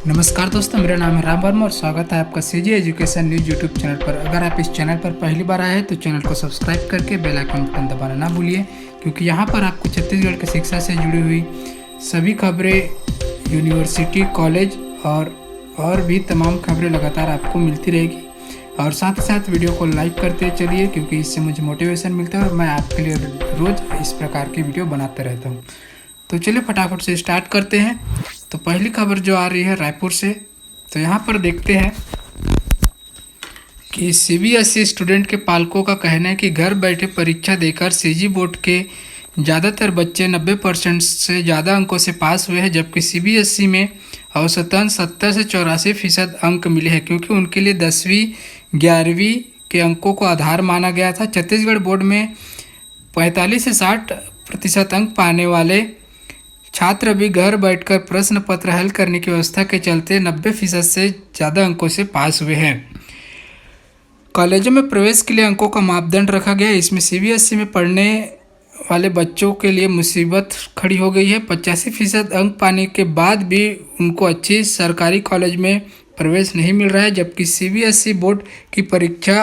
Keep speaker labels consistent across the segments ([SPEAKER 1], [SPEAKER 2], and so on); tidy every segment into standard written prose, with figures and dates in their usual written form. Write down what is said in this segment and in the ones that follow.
[SPEAKER 1] नमस्कार दोस्तों, मेरा नाम है राम वर्मा और स्वागत है आपका CG education news YouTube channel पर। अगर आप इस चैनल पर पहली बार आए हैं तो चैनल को सब्सक्राइब करके बेल आइकन बटन दबाना ना भूलिए, क्योंकि यहाँ पर आपको छत्तीसगढ़ की शिक्षा से जुड़ी हुई सभी खबरें, यूनिवर्सिटी, कॉलेज और भी तमाम खबरें लगातार आपको मिलती रहेगी। और साथ ही साथ वीडियो को लाइक करते चलिए, क्योंकि इससे मुझे मोटिवेशन मिलता है और मैं आपके लिए रोज़ इस प्रकार की वीडियो बनाते रहता हूँ। तो चलिए फटाफट से स्टार्ट करते हैं। तो पहली खबर जो आ रही है रायपुर से, तो यहाँ पर देखते हैं कि सीबीएसई स्टूडेंट के पालकों का कहना है कि घर बैठे परीक्षा देकर सीजी बोर्ड के ज़्यादातर बच्चे 90% से ज़्यादा अंकों से पास हुए हैं, जबकि सीबीएसई में औसतन 70 से 84% अंक मिले हैं, क्योंकि उनके लिए 10वीं 11वीं के अंकों को आधार माना गया था। छत्तीसगढ़ बोर्ड में 45 से 60% अंक पाने वाले छात्र भी घर बैठकर प्रश्न पत्र हल करने की व्यवस्था के चलते 90% से ज़्यादा अंकों से पास हुए हैं। कॉलेजों में प्रवेश के लिए अंकों का मापदंड रखा गया है। इसमें सीबीएसई में पढ़ने वाले बच्चों के लिए मुसीबत खड़ी हो गई है। 85% अंक पाने के बाद भी उनको अच्छी सरकारी कॉलेज में प्रवेश नहीं मिल रहा है, जबकि सीबीएसई बोर्ड की परीक्षा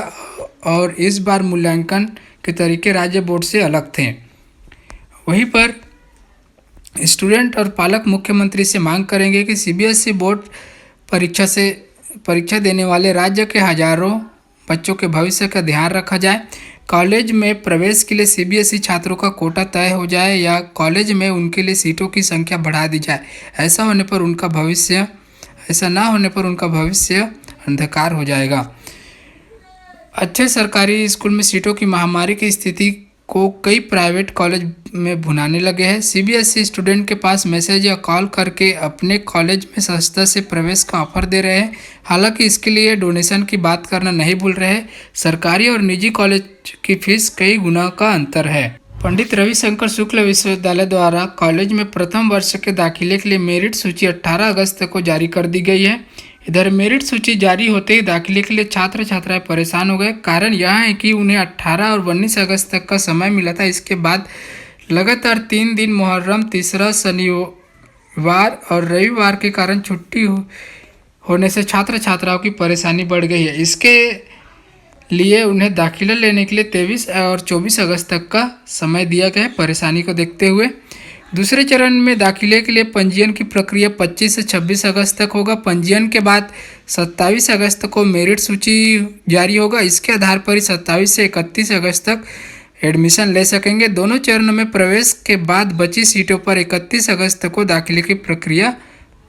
[SPEAKER 1] और इस बार मूल्यांकन के तरीके राज्य बोर्ड से अलग थे। वहीं पर स्टूडेंट और पालक मुख्यमंत्री से मांग करेंगे कि सीबीएसई बोर्ड परीक्षा देने वाले राज्य के हजारों बच्चों के भविष्य का ध्यान रखा जाए। कॉलेज में प्रवेश के लिए सीबीएसई छात्रों का कोटा तय हो जाए या कॉलेज में उनके लिए सीटों की संख्या बढ़ा दी जाए। ऐसा ना होने पर उनका भविष्य अंधकार हो जाएगा। अच्छे सरकारी स्कूल में सीटों की महामारी की स्थिति को कई प्राइवेट कॉलेज में भुनाने लगे हैं। सीबीएसई स्टूडेंट के पास मैसेज या कॉल करके अपने कॉलेज में सस्ता से प्रवेश का ऑफर दे रहे हैं। हालांकि इसके लिए डोनेशन की बात करना नहीं भूल रहे। सरकारी और निजी कॉलेज की फीस कई गुना का अंतर है। पंडित रविशंकर शुक्ल विश्वविद्यालय द्वारा कॉलेज में प्रथम वर्ष के दाखिले के लिए मेरिट सूची 18 अगस्त को जारी कर दी गई है। इधर मेरिट सूची जारी होते ही दाखिले के लिए छात्र छात्राएं परेशान हो गए। कारण यह है कि उन्हें 18 और 19 अगस्त तक का समय मिला था। इसके बाद लगातार 3 दिन मुहर्रम, तीसरा शनिवार और रविवार के कारण छुट्टी होने से छात्र छात्राओं की परेशानी बढ़ गई है। इसके लिए उन्हें दाखिला लेने के लिए 23 और 24 अगस्त तक का समय दिया गया है। परेशानी को देखते हुए दूसरे चरण में दाखिले के लिए पंजीयन की प्रक्रिया 25 से 26 अगस्त तक होगा। पंजीयन के बाद 27 अगस्त को मेरिट सूची जारी होगा। इसके आधार पर ही 27 से 31 अगस्त तक एडमिशन ले सकेंगे। दोनों चरणों में प्रवेश के बाद बची सीटों पर 31 अगस्त को दाखिले की प्रक्रिया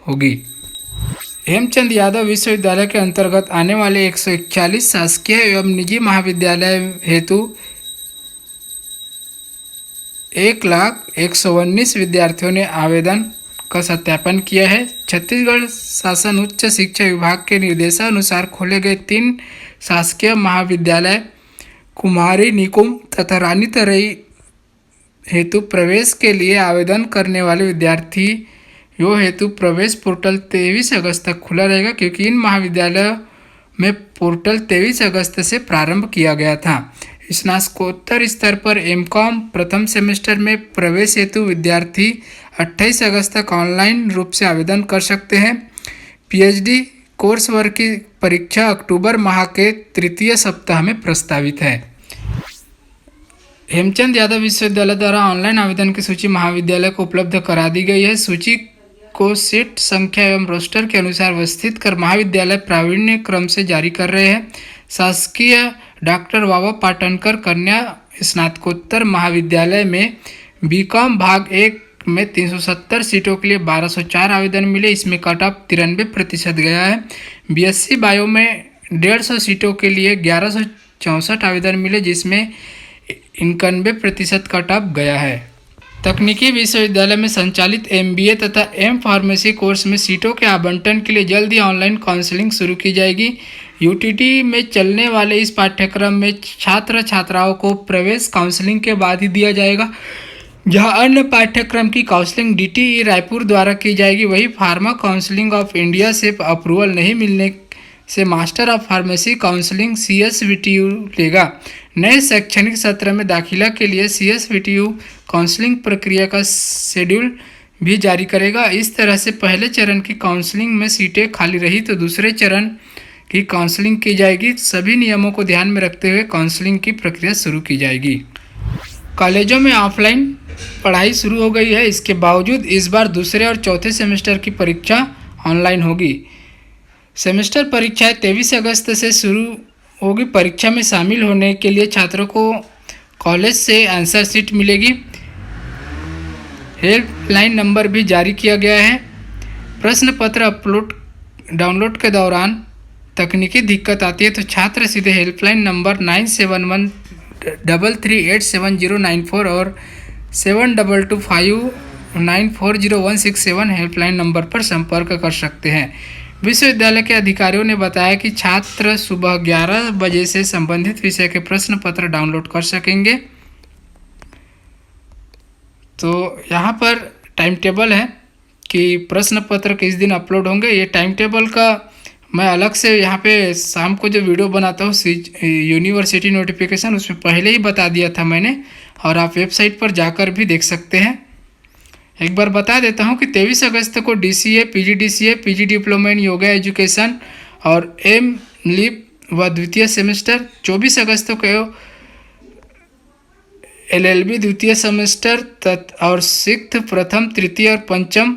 [SPEAKER 1] होगी। हेमचंद यादव विश्वविद्यालय के अंतर्गत आने वाले 141 शासकीय एवं निजी महाविद्यालय हेतु 1,119 विद्यार्थियों ने आवेदन का सत्यापन किया है। छत्तीसगढ़ शासन उच्च शिक्षा विभाग के निर्देशानुसार खोले गए 3 शासकीय महाविद्यालय कुमारी निकुंम तथा रानी तरई हेतु प्रवेश के लिए आवेदन करने वाले विद्यार्थियों हेतु प्रवेश पोर्टल 23 अगस्त तक खुला रहेगा, क्योंकि इन महाविद्यालयों में पोर्टल 23 अगस्त से प्रारंभ किया गया था। स्नातकोत्तर स्तर पर एमकॉम प्रथम सेमेस्टर में प्रवेश हेतु विद्यार्थी 28 अगस्त तक ऑनलाइन रूप से आवेदन कर सकते हैं। पीएचडी कोर्स वर्ग की परीक्षा अक्टूबर माह के तृतीय सप्ताह में प्रस्तावित है। हेमचंद यादव विश्वविद्यालय द्वारा ऑनलाइन आवेदन की सूची महाविद्यालय को उपलब्ध करा दी गई है। सूची को सीट संख्या एवं रोस्टर के अनुसार व्यवस्थित कर महाविद्यालय प्रावीण्य क्रम से जारी कर रहे हैं। शासकीय डॉक्टर वावा पाटनकर कन्या स्नातकोत्तर महाविद्यालय में बीकॉम भाग 1 में 370 सीटों के लिए 1204 आवेदन मिले। इसमें कट ऑफ 93% गया है। बीएससी बायो में 150 सीटों के लिए 1164 आवेदन मिले, जिसमें 91% कट ऑफ गया है। तकनीकी विश्वविद्यालय में संचालित एमबीए तथा एम फार्मेसी कोर्स में सीटों के आवंटन के लिए जल्द ही ऑनलाइन काउंसलिंग शुरू की जाएगी। यूटीटी में चलने वाले इस पाठ्यक्रम में छात्र छात्राओं को प्रवेश काउंसलिंग के बाद ही दिया जाएगा, जहां अन्य पाठ्यक्रम की काउंसलिंग डीटीई रायपुर द्वारा की जाएगी। वही फार्मा काउंसलिंग ऑफ इंडिया से अप्रूवल नहीं मिलने से master of pharmacy counselling CSVTU लेगा। नए शैक्षणिक सत्र में दाखिला के लिए CSVTU काउंसलिंग प्रक्रिया का शेड्यूल भी जारी करेगा। इस तरह से पहले चरण की काउंसलिंग में सीटें खाली रही तो दूसरे चरण की काउंसलिंग की जाएगी। सभी नियमों को ध्यान में रखते हुए काउंसलिंग की प्रक्रिया शुरू की जाएगी। कॉलेजों में ऑफलाइन पढ़ाई शुरू हो गई है, इसके बावजूद इस बार दूसरे और चौथे सेमेस्टर की परीक्षा ऑनलाइन होगी। सेमेस्टर परीक्षाएं 23 अगस्त से शुरू होगी। परीक्षा में शामिल होने के लिए छात्रों को कॉलेज से आंसर शीट मिलेगी। हेल्पलाइन नंबर भी जारी किया गया है। प्रश्न पत्र डाउनलोड के दौरान तकनीकी दिक्कत आती है तो छात्र सीधे हेल्पलाइन नंबर 9713387094 और 7225940167 हेल्पलाइन नंबर पर संपर्क कर सकते हैं। विश्वविद्यालय के अधिकारियों ने बताया कि छात्र सुबह 11 बजे से संबंधित विषय के प्रश्न पत्र डाउनलोड कर सकेंगे। तो यहाँ पर टाइम टेबल है कि प्रश्न पत्र किस दिन अपलोड होंगे। ये टाइम टेबल का मैं अलग से यहाँ पे शाम को जो वीडियो बनाता हूँ यूनिवर्सिटी नोटिफिकेशन, उसमें पहले ही बता दिया था मैंने, और आप वेबसाइट पर जाकर भी देख सकते हैं। एक बार बता देता हूँ कि 23 अगस्त को DCA, PGDCA, PG diploma in yoga education और M.Liv व द्वितीय सेमेस्टर, 24 अगस्त को LLB द्वितीय सेमेस्टर और सिक्स्थ प्रथम, तृतीय और पंचम,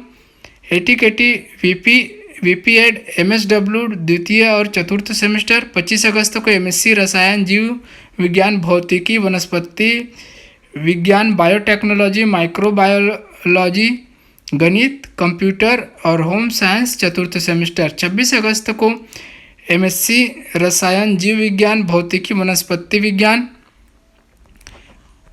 [SPEAKER 1] ATKT, VP.Ed, MSW द्वितीय और चतुर्थ सेमेस्टर, 25 अगस्त को MSc रसायन जीव विज्ञान भौतिकी वनस्पति विज्ञान बायोटेक्नोलॉजी माइक्रोबायोलॉजी गणित कंप्यूटर और होम साइंस चतुर्थ सेमेस्टर, 26 अगस्त को MSc रसायन जीव विज्ञान भौतिकी वनस्पति विज्ञान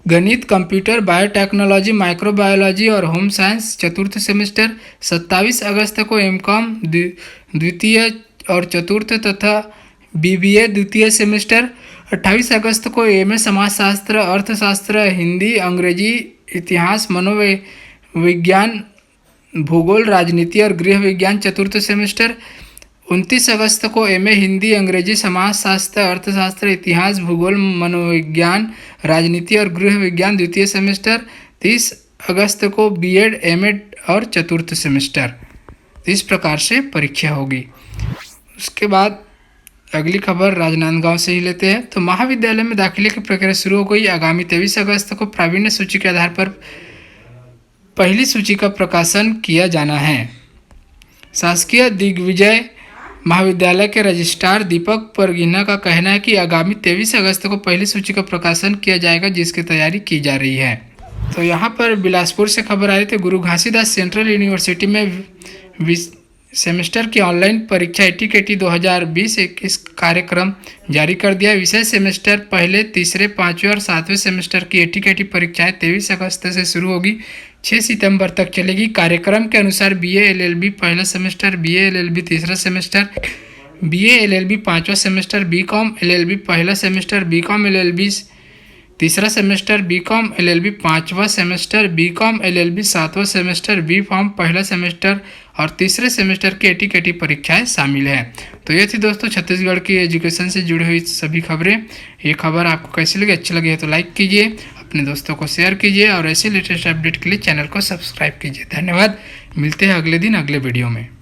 [SPEAKER 1] गणित कंप्यूटर बायोटेक्नोलॉजी माइक्रोबायोलॉजी और होम साइंस चतुर्थ सेमेस्टर, 27 अगस्त को MCOM द्वितीय और चतुर्थ तथा BBA द्वितीय सेमेस्टर, 28 अगस्त को MA समाजशास्त्र अर्थशास्त्र हिंदी अंग्रेजी इतिहास मनोविज्ञान भूगोल राजनीति और गृह विज्ञान चतुर्थ सेमेस्टर, 29 अगस्त को MA हिंदी अंग्रेजी समाजशास्त्र अर्थशास्त्र इतिहास भूगोल मनोविज्ञान राजनीति और गृह विज्ञान द्वितीय सेमेस्टर, 30 अगस्त को B.Ed M.Ed और चतुर्थ सेमेस्टर। इस प्रकार से परीक्षा होगी। उसके बाद अगली खबर राजनांदगांव से ही लेते हैं। तो महाविद्यालय में दाखिले की प्रक्रिया शुरू हो गई। आगामी 23 अगस्त को प्रावीण्य सूची के आधार पर पहली सूची का प्रकाशन किया जाना है। शासकीय दिग्विजय महाविद्यालय के रजिस्ट्रार दीपक परगिना का कहना है कि आगामी 23 अगस्त को पहली सूची का प्रकाशन किया जाएगा, जिसकी तैयारी की जा रही है। तो यहाँ पर बिलासपुर से खबर आ रही थी, गुरु घासीदास सेंट्रल यूनिवर्सिटी में सेमेस्टर की ऑनलाइन परीक्षा ATKT 2020-21 कार्यक्रम जारी कर दिया। विषय सेमेस्टर पहले, तीसरे, पाँचवें और सातवें सेमेस्टर की ATKT परीक्षाएं 23 अगस्त से शुरू होगी, 6 सितंबर तक चलेगी। कार्यक्रम के अनुसार BA LLB पहला सेमेस्टर, BA LLB तीसरा सेमेस्टर, BA LLB पाँचवा सेमेस्टर, BCom LLB पहला सेमेस्टर, BCom LLB तीसरा सेमेस्टर, BCom LLB पाँचवा सेमेस्टर, BCom LLB सातवां सेमेस्टर, B.Pharm पहला सेमेस्टर और तीसरे सेमेस्टर की ATKT परीक्षाएं शामिल हैं। तो ये थी दोस्तों छत्तीसगढ़ की एजुकेशन से जुड़ी हुई सभी खबरें। ये खबर आपको कैसी लगी, अच्छी लगी है तो लाइक कीजिए, अपने दोस्तों को शेयर कीजिए और ऐसे लेटेस्ट अपडेट के लिए चैनल को सब्सक्राइब कीजिए। धन्यवाद। मिलते हैं अगले दिन अगले वीडियो में।